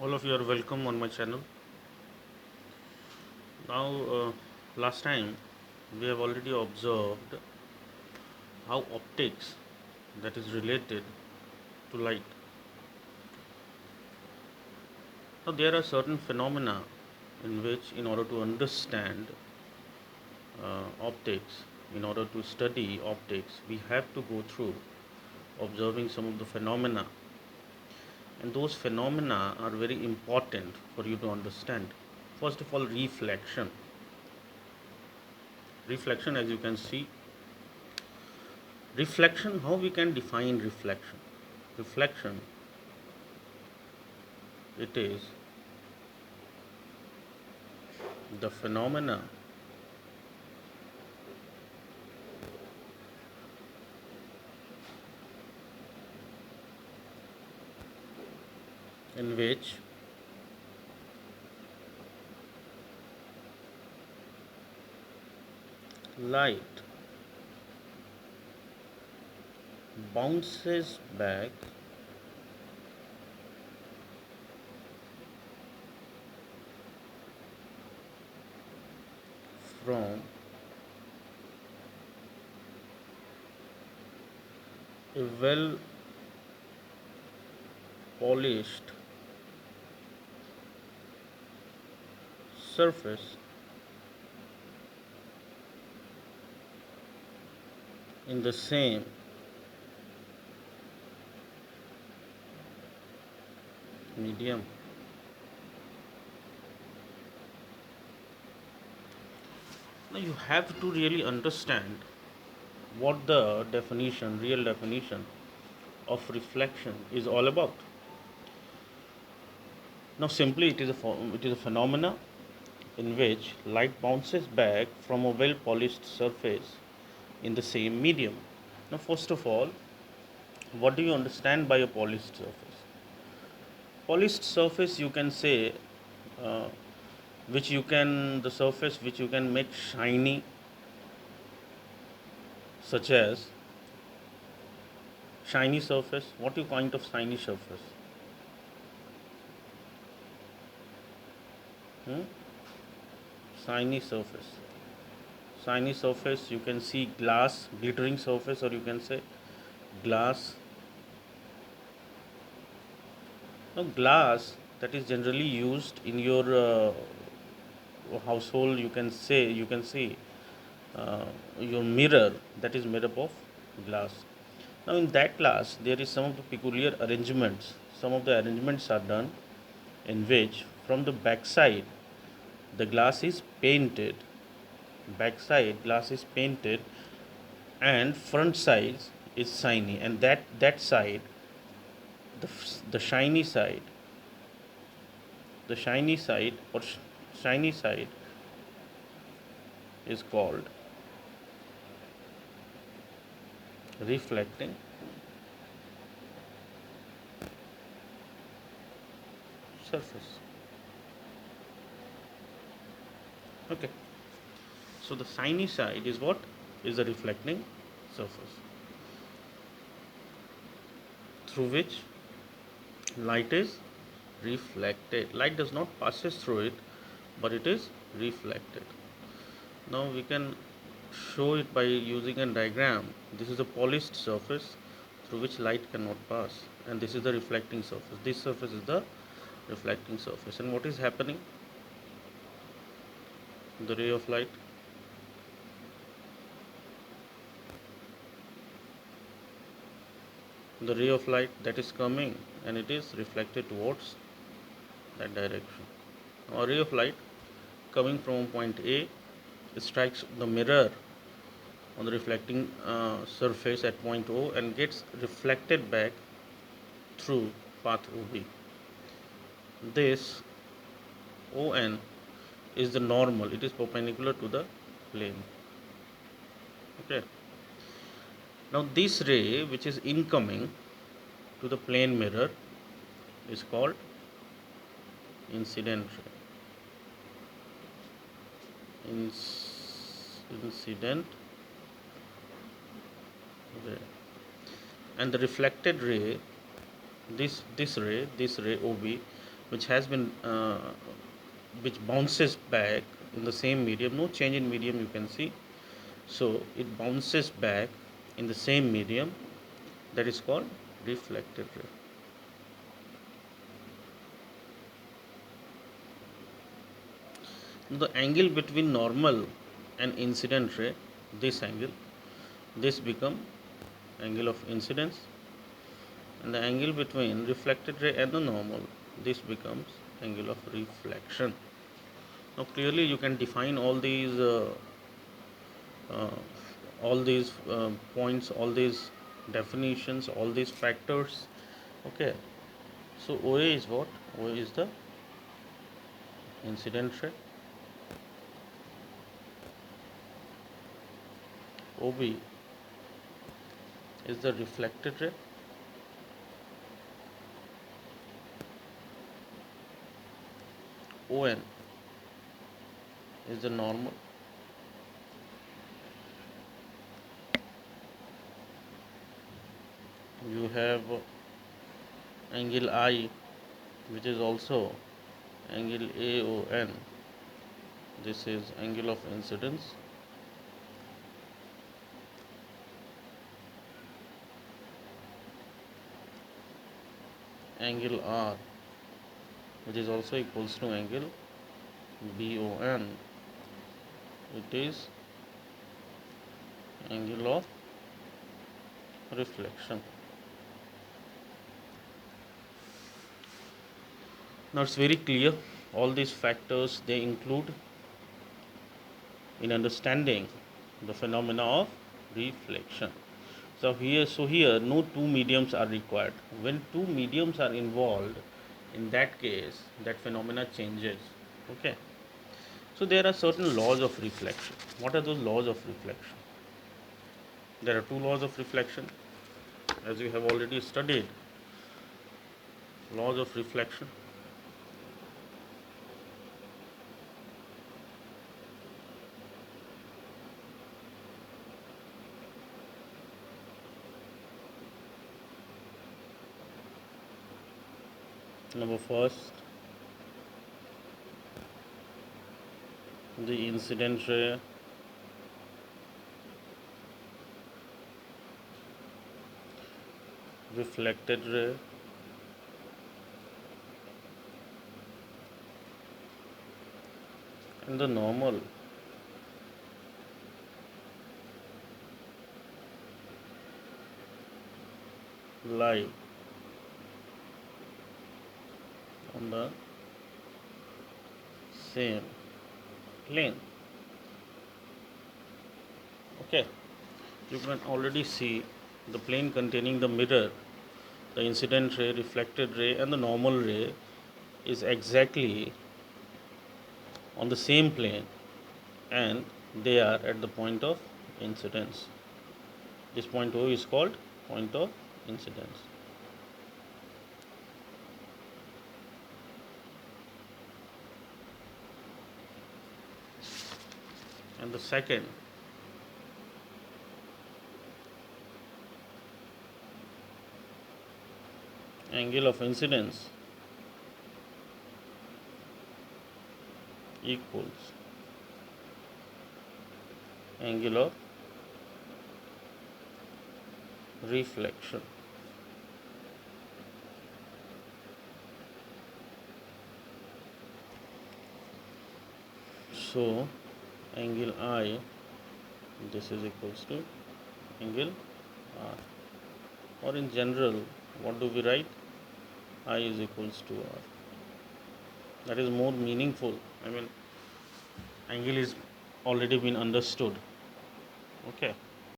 All of you are welcome on my channel. Now, last time we have already observed how optics that is related to light. Now, there are certain phenomena in which, in order to understand optics, in order to study optics, we have to go through observing some of the phenomena, and those phenomena are very important for you to understand. First of all, reflection. Reflection, as you can see, reflection, how we can define reflection? Reflection, it is the phenomena in which light bounces back from a well polished surface in the same medium. Now you have to really understand what the definition, real definition of reflection is all about. Now simply it is a phenomena in which light bounces back from a well polished surface in the same medium. Now first of all, what do you understand by a polished surface? Polished surface, you can say, uh, which you can the surface which you can make shiny, such as shiny surface. What you kind of shiny surface? Hmm? Shiny surface. Shiny surface, you can see glass, glittering surface, or you can say glass. Now glass that is generally used in your household, you can see uh, your mirror that is made up of glass. Now in that glass there is some of the peculiar arrangements. Some of the arrangements are done in which from the backside the glass is painted. Backside glass is painted and front side is shiny, and that side, the, the shiny side, the shiny side or shiny side is called reflecting surface. Okay, so the shiny side is what? Is the reflecting surface through which light is reflected. Light does not passes through it, but it is reflected. Now we can show it by using a diagram. This is a polished surface through which light cannot pass, and this is the reflecting surface. This surface is the reflecting surface. And what is happening? The ray of light, the ray of light that is coming, and it is reflected towards that direction. A ray of light coming from point A strikes the mirror on the reflecting surface at point O and gets reflected back through path OB. This ON is the normal, it is perpendicular to the plane. Okay. Now this ray which is incoming to the plane mirror is called incident ray. Incident ray. And the reflected ray, this ray OB, which has been which bounces back in the same medium, no change in medium you can see. So it bounces back in the same medium, that is called reflected ray. The angle between normal and incident ray, this angle, this become angle of incidence, and the angle between reflected ray and the normal, this becomes angle of reflection. Now clearly you can define uh, all these points, all these definitions, all these factors. Okay, so OA is what? OA is the incident ray, OB is the reflected ray, ON is the normal, you have angle I, which is also angle AON, this is angle of incidence, angle R, which is also equals to angle BON, it is angle of reflection. Now it's very clear, all these factors they include in understanding the phenomena of reflection. So here no two mediums are required. When two mediums are involved, in that case that phenomena changes. Okay, so there are certain laws of reflection. What are those laws of reflection? There are two laws of reflection, as you have already studied. Laws of reflection. Number first, the incident ray reflected ray and the normal lie on the same plane. Okay, you can already see the plane containing the mirror, the incident ray, reflected ray and the normal ray is exactly on the same plane, and they are at the point of incidence. This point O is called point of incidence. And the second, angle of incidence equals angle of reflection. So angle I, this is equals to angle R, or in general what do we write? I is equals to R. That is more meaningful. I mean, angle is already been understood. Okay.